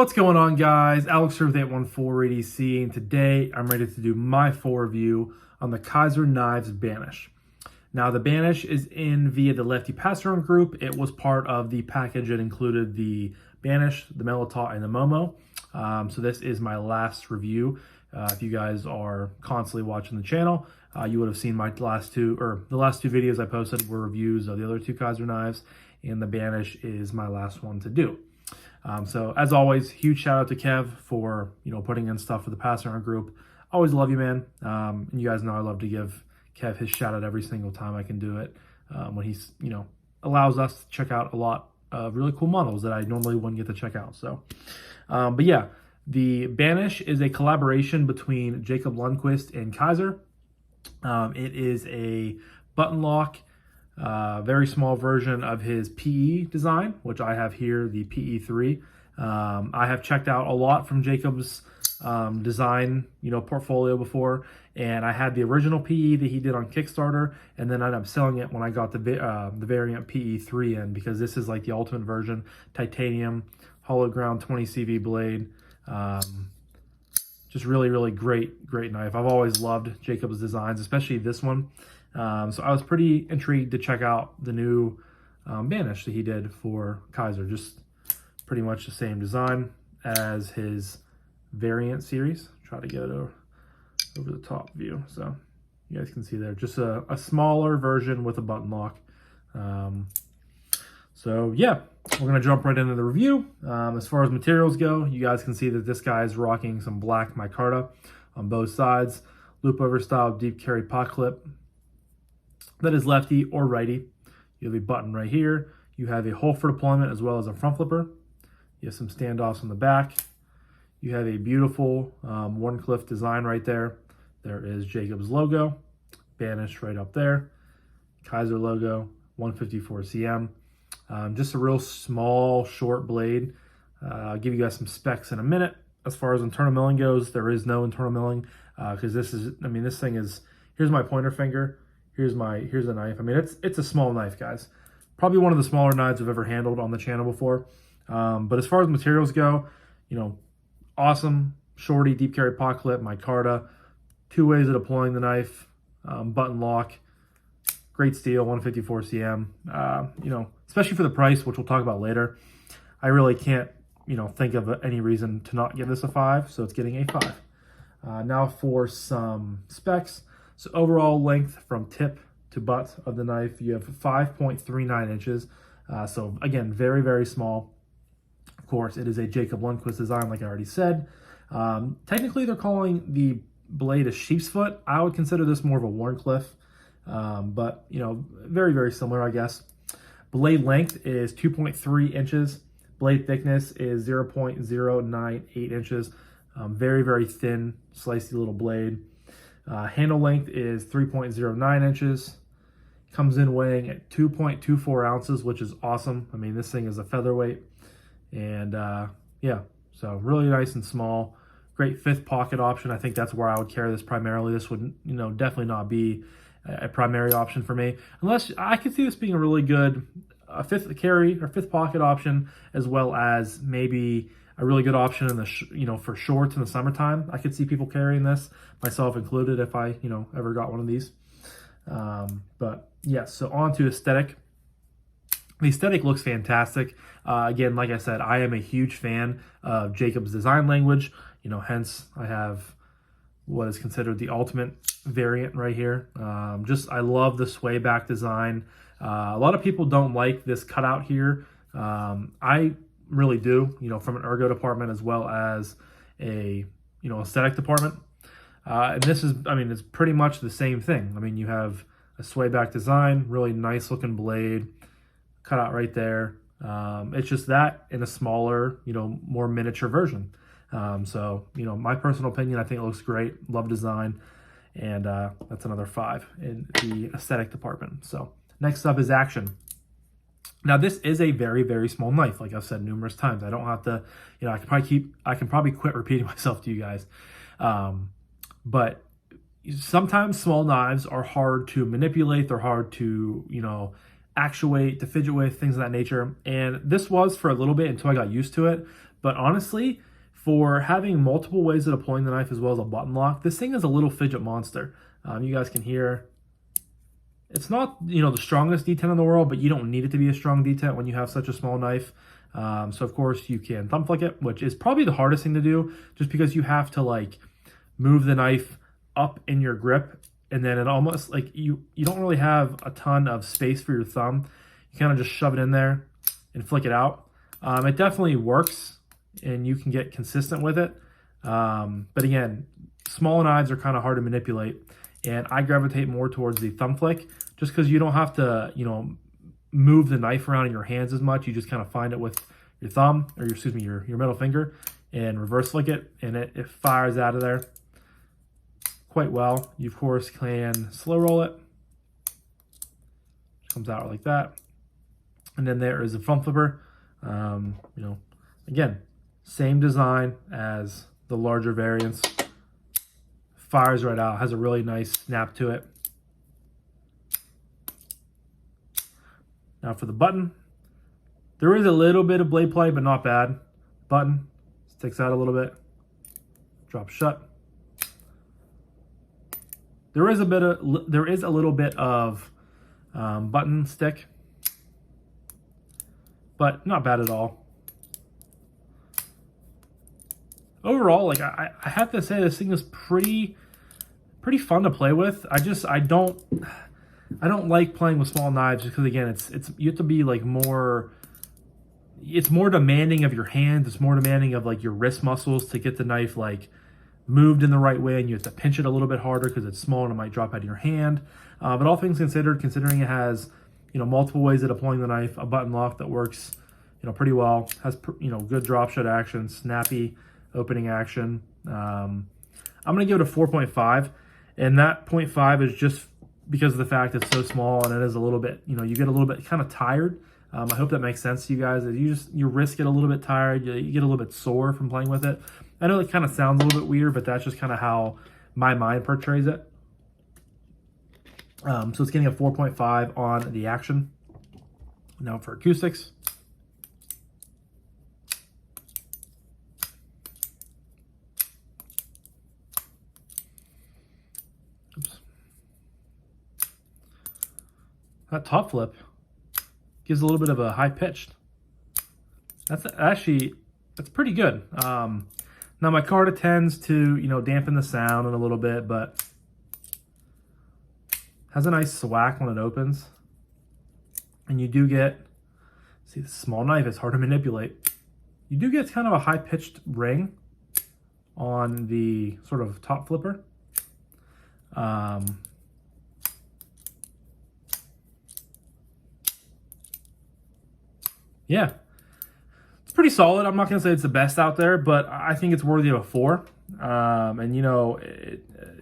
What's going on, guys? Alex here with 814 ADC, and today I'm ready to do my full review on the Kizer Knives Banish. Now, the Banish is in via the Lefty Pass-Around group. It was part of the package that included the Banish, the Melitaut, and the Momo. So this is my last review. If you guys are constantly watching the channel, you would have seen my the last two videos I posted were reviews of the other two Kizer knives, and the Banish is my last one to do. So as always, huge shout out to Kev for, putting in stuff for the Pass Around group. Always love you, man. And you guys know I love to give Kev his shout out every single time I can do it. When he's, allows us to check out a lot of really cool models that I normally wouldn't get to check out. So, but yeah, the Banish is a collaboration between Jacob Lundquist and Kizer. It is a button lock, very small version of his PE design, which I have here, the PE3. I have checked out a lot from Jacob's design, portfolio before, and I had the original PE that he did on Kickstarter, and then I ended up selling it when I got the variant PE3 in, because this is like the ultimate version, titanium, hollow ground 20 CV blade. Just really, really great knife. I've always loved Jacob's designs, especially this one. So I was pretty intrigued to check out the new Banish that he did for Kizer. Just pretty much the same design as his variant series. Try to get it over the top view so you guys can see there. Just a smaller version with a button lock. So yeah, we're gonna jump right into the review. As far as materials go, you guys can see that this guy is rocking some black micarta on both sides. Loop over style deep carry pot clip. That is lefty or righty. You have a button right here. You have a hole for deployment as well as a front flipper. You have some standoffs on the back. You have a beautiful Wharncliffe design right there. There is Jacob's logo, Banish right up there, Kizer logo, 154 cm. Just a real small, short blade. I'll give you guys some specs in a minute. As far as internal milling goes, there is no internal milling because this thing is, here's my pointer finger. Here's the knife. It's a small knife, guys. Probably one of the smaller knives I've ever handled on the channel before. But as far as materials go, awesome shorty deep carry pot clip, micarta, 2 ways of deploying the knife, button lock, great steel, 154 cm. Especially for the price, which we'll talk about later, I really can't, think of any reason to not give this a 5. So it's getting a 5. Now for some specs. So overall length from tip to butt of the knife, you have 5.39 inches. So again, very, very small. Of course, it is a Jacob Lundquist design, like I already said. Technically, they're calling the blade a sheep's foot. I would consider this more of a Wharncliffe, but very, very similar, I guess. Blade length is 2.3 inches. Blade thickness is 0.098 inches. Very, very thin, slicey little blade. Handle length is 3.09 inches. Comes in weighing at 2.24 ounces, which is awesome. This thing is a featherweight. And yeah, so really nice and small. Great fifth pocket option. I think that's where I would carry this primarily. This would, definitely not be a primary option for me. Unless I could see this being a really good fifth carry or fifth pocket option, as well as maybe a really good option in the, for shorts in the summertime. I could see people carrying this, myself included, if I, ever got one of these. But yeah, so on to aesthetic. The aesthetic looks fantastic. Again, like I said, I am a huge fan of Jacob's design language. Hence I have what is considered the ultimate variant right here. I love the sway back design. A lot of people don't like this cutout here. I really do, from an ergo department as well as a, aesthetic department. And this is, it's pretty much the same thing. You have a sway back design, really nice looking blade, cut out right there. It's just that in a smaller, more miniature version. So, my personal opinion, I think it looks great. Love design. And that's another 5 in the aesthetic department. So next up is action. Now this is a very, very small knife, like I've said numerous times. I don't have to, I can probably quit repeating myself to you guys. But sometimes small knives are hard to manipulate. They're hard to, actuate, to fidget with, things of that nature. And this was for a little bit until I got used to it. But honestly, for having multiple ways of deploying the knife as well as a button lock, this thing is a little fidget monster. You guys can hear it's not, the strongest detent in the world, but you don't need it to be a strong detent when you have such a small knife. So of course you can thumb flick it, which is probably the hardest thing to do, just because you have to like move the knife up in your grip, and then it almost like you don't really have a ton of space for your thumb. You kind of just shove it in there and flick it out. It definitely works, and you can get consistent with it. But again, small knives are kind of hard to manipulate, and I gravitate more towards the thumb flick, just because you don't have to, move the knife around in your hands as much. You just kind of find it with your thumb, or your middle finger, and reverse flick it, and it fires out of there quite well. You of course can slow roll it. Comes out like that. And then there is a front flipper. Again, same design as the larger variants. Fires right out, has a really nice snap to it. Now for the button, there is a little bit of blade play, but not bad. Button sticks out a little bit, drops shut. There is a little bit of button stick, but not bad at all. Overall, like I have to say, this thing is pretty fun to play with. I don't like playing with small knives, just because again, it's you have to be like it's more demanding of your hands. It's more demanding of like your wrist muscles to get the knife like moved in the right way, and you have to pinch it a little bit harder because it's small and it might drop out of your hand. But all things considered, considering it has multiple ways of deploying the knife, a button lock that works pretty well, has good drop shot action, snappy opening action. I'm gonna give it a 4.5, and that 0.5 is just because of the fact it's so small, and it is a little bit, you get a little bit kind of tired. I hope that makes sense to you guys. Your wrists get a little bit tired, you get a little bit sore from playing with it. I know it kind of sounds a little bit weird, but that's just kind of how my mind portrays it. So it's getting a 4.5 on the action. Now for acoustics. Oops. That top flip gives a little bit of a high pitched. That's pretty good. Now my Micarta tends to, dampen the sound in a little bit, but has a nice thwack when it opens. And you do get, see, the small knife is hard to manipulate. You do get kind of a high-pitched ring on the sort of top flipper. Yeah. It's pretty solid. I'm not going to say it's the best out there, but I think it's worthy of a 4. And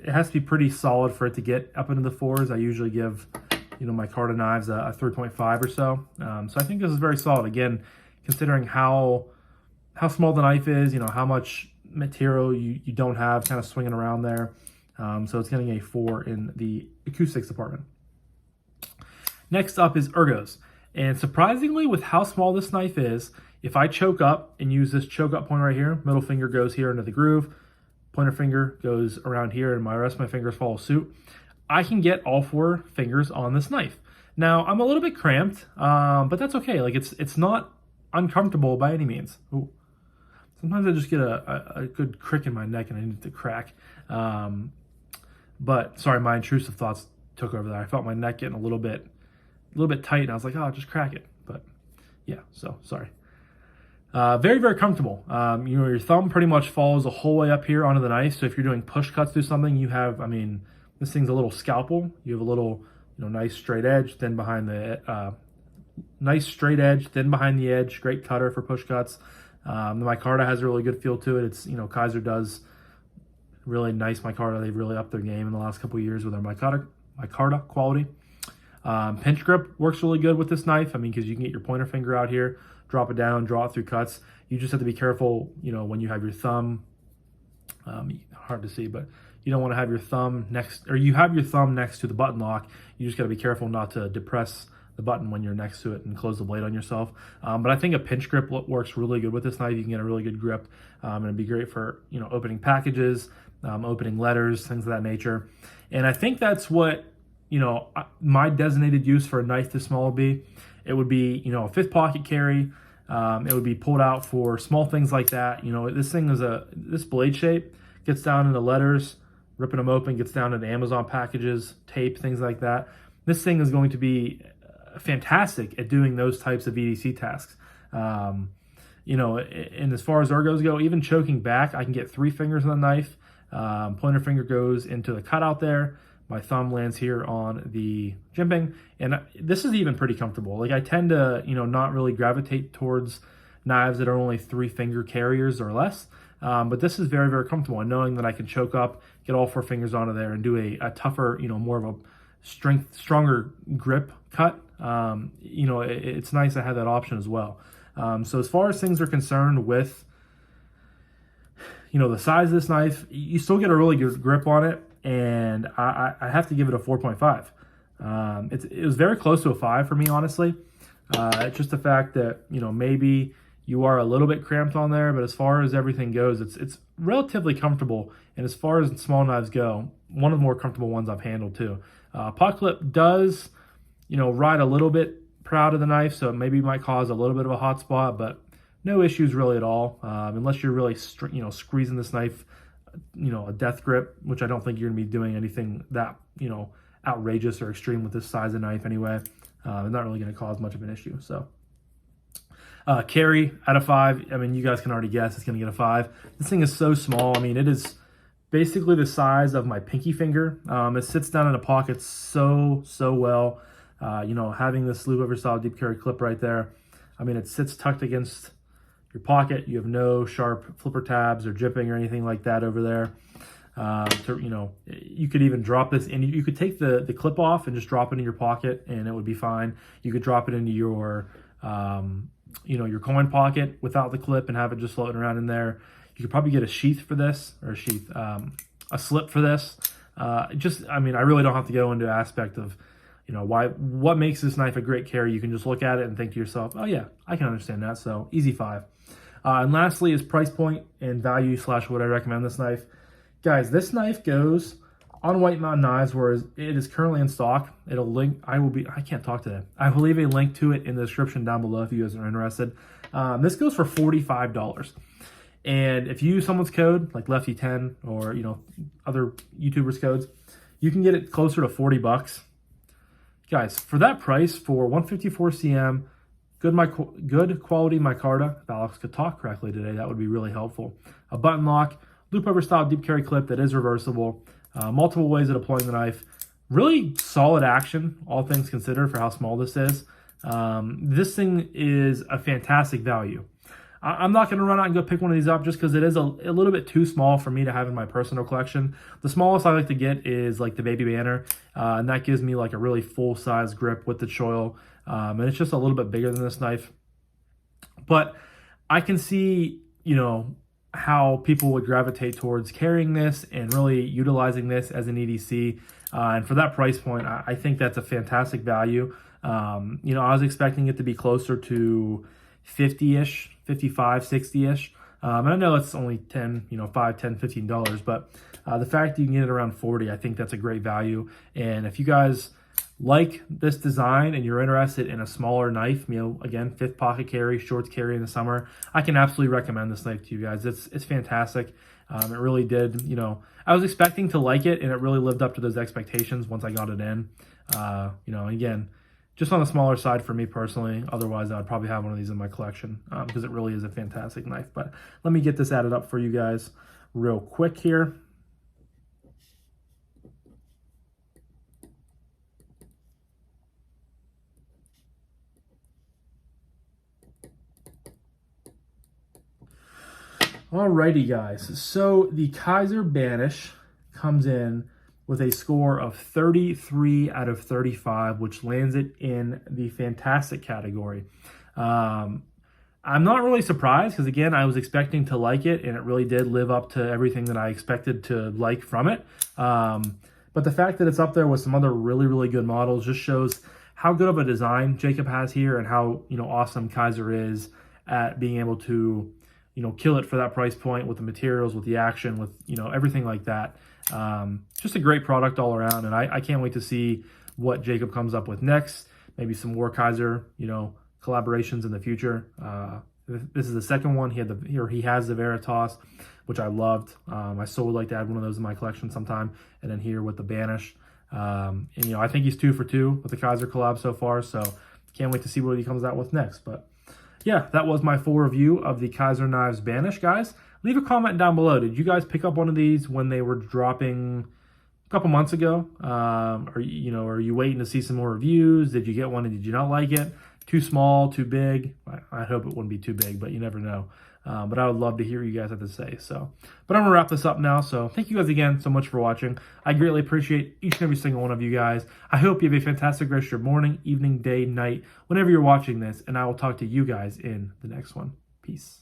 it has to be pretty solid for it to get up into the 4s. I usually give, my Micarta knives a 3.5 or so. So I think this is very solid. Again, considering how small the knife is, how much material you don't have kind of swinging around there. So it's getting a 4 in the acoustics department. Next up is ergos. And surprisingly, with how small this knife is, if I choke up and use this choke up point right here, middle finger goes here into the groove, pointer finger goes around here, and my rest of my fingers follow suit, I can get all 4 fingers on this knife. Now, I'm a little bit cramped, but that's okay. Like, it's not uncomfortable by any means. Ooh. Sometimes I just get a good crick in my neck and I need to crack. But, sorry, my intrusive thoughts took over there. I felt my neck getting a little bit tight, and I was like, oh, just crack it. But, yeah, so, sorry. Very, very comfortable. Your thumb pretty much follows the whole way up here onto the knife. So if you're doing push cuts through something, you have, this thing's a little scalpel. You have a little, nice straight edge, thin behind the, edge. Great cutter for push cuts. The Micarta has a really good feel to it. It's, Kizer does really nice Micarta. They've really upped their game in the last couple of years with their Micarta quality. Pinch grip works really good with this knife. Because you can get your pointer finger out here, drop it down, draw it through cuts. You just have to be careful, when you have your thumb, hard to see, but you don't want to have your thumb next, or you have your thumb next to the button lock. You just got to be careful not to depress the button when you're next to it and close the blade on yourself. But I think a pinch grip works really good with this knife. You can get a really good grip, and it'd be great for, you know, opening packages, opening letters, things of that nature. And I think that's what, you know, my designated use for a knife this small would be. It would be, you know, a 5th pocket carry. It would be pulled out for small things like that. You know, this thing is this blade shape gets down into letters, ripping them open, gets down into Amazon packages, tape, things like that. This thing is going to be fantastic at doing those types of EDC tasks. You know, and as far as ergos go, even choking back, I can get 3 fingers on the knife. Pointer finger goes into the cutout there. My thumb lands here on the jimping, and this is even pretty comfortable. Like, I tend to, you know, not really gravitate towards knives that are only 3 finger carriers or less. But this is very, very comfortable, and knowing that I can choke up, get all 4 fingers onto there, and do a tougher, you know, more of a stronger grip cut. You know, it's nice to have that option as well. So as far as things are concerned with, you know, the size of this knife, you still get a really good grip on it, and I have to give it a 4.5. It was very close to a 5 for me, honestly. It's just the fact that, you know, maybe you are a little bit cramped on there, but as far as everything goes, it's relatively comfortable. And as far as small knives go, one of the more comfortable ones I've handled too. Pot clip does, you know, ride a little bit proud of the knife, so it maybe might cause a little bit of a hot spot, but no issues really at all, unless you're really, you know, squeezing this knife, you know, a death grip, which I don't think you're gonna be doing anything that, you know, outrageous or extreme with this size of knife anyway. It's not really gonna cause much of an issue. So carry out of 5, I mean, you guys can already guess it's gonna get a 5. This thing is so small. I mean, it is basically the size of my pinky finger. It sits down in a pocket so well. You know, having this loop over style deep carry clip right there, I mean, it sits tucked against your pocket. You have no sharp flipper tabs or jipping or anything like that over there. You know, you could even drop this in. You could take the clip off and just drop it in your pocket, and it would be fine. You could drop it into your you know, your coin pocket without the clip and have it just floating around in there. You could probably get a sheath for this, or a slip for this. I mean, I really don't have to go into aspect of, you know, what makes this knife a great carry. You can just look at it and think to yourself, oh yeah, I can understand that. So easy 5. And lastly is price point and value / would I recommend this knife. Guys, this knife goes on White Mountain Knives, where it is currently in stock. It'll link, I can't talk today. I will leave a link to it in the description down below if you guys are interested. This goes for $45. And if you use someone's code, like Lefty10 or, you know, other YouTubers' codes, you can get it closer to 40 bucks. Guys, for that price, for 154 cm, good quality micarta, if Alex could talk correctly today, that would be really helpful. A button lock, loop over style deep carry clip that is reversible, multiple ways of deploying the knife, really solid action, all things considered, for how small this is. This thing is a fantastic value. I'm not going to run out and go pick one of these up just because it is a little bit too small for me to have in my personal collection. The smallest I like to get is like the Baby Banner, and that gives me like a really full-size grip with the choil, and it's just a little bit bigger than this knife. But I can see, you know, how people would gravitate towards carrying this and really utilizing this as an EDC. And for that price point, I think that's a fantastic value. You know, I was expecting it to be closer to 50-ish, 55, 60-ish. And I know it's only $5, $10, $15, but the fact that you can get it around 40, I think that's a great value. And if you guys like this design and you're interested in a smaller knife, you know, again, 5th pocket carry, shorts carry in the summer, I can absolutely recommend this knife to you guys. It's fantastic. It really did, you know, I was expecting to like it, and it really lived up to those expectations once I got it in. You know, again, just on the smaller side for me personally. Otherwise, I'd probably have one of these in my collection because it really is a fantastic knife. But let me get this added up for you guys real quick here. Alrighty, guys. So the Kizer Banish comes in with a score of 33 out of 35, which lands it in the fantastic category. I'm not really surprised because, again, I was expecting to like it, and it really did live up to everything that I expected to like from it. But the fact that it's up there with some other really, really good models just shows how good of a design Jacob has here and how, awesome Kaiser is at being able to, kill it for that price point with the materials, with the action, with, everything like that. Just a great product all around, and I can't wait to see what Jacob comes up with next. Maybe some more Kaiser, collaborations in the future. This is the second one. He has the Veritas, which I loved. I so would like to add one of those in my collection sometime. And then here with the Banished. And I think he's 2 for 2 with the Kaiser collab so far. So can't wait to see what he comes out with next. But yeah, that was my full review of the Kaiser Knives Banished, guys. Leave a comment down below. Did you guys pick up one of these when they were dropping a couple months ago? Are you waiting to see some more reviews? Did you get one and did you not like it? Too small, too big? I hope it wouldn't be too big, but you never know. But I would love to hear what you guys have to say. But I'm going to wrap this up now. So thank you guys again so much for watching. I greatly appreciate each and every single one of you guys. I hope you have a fantastic rest of your morning, evening, day, night, whenever you're watching this. And I will talk to you guys in the next one. Peace.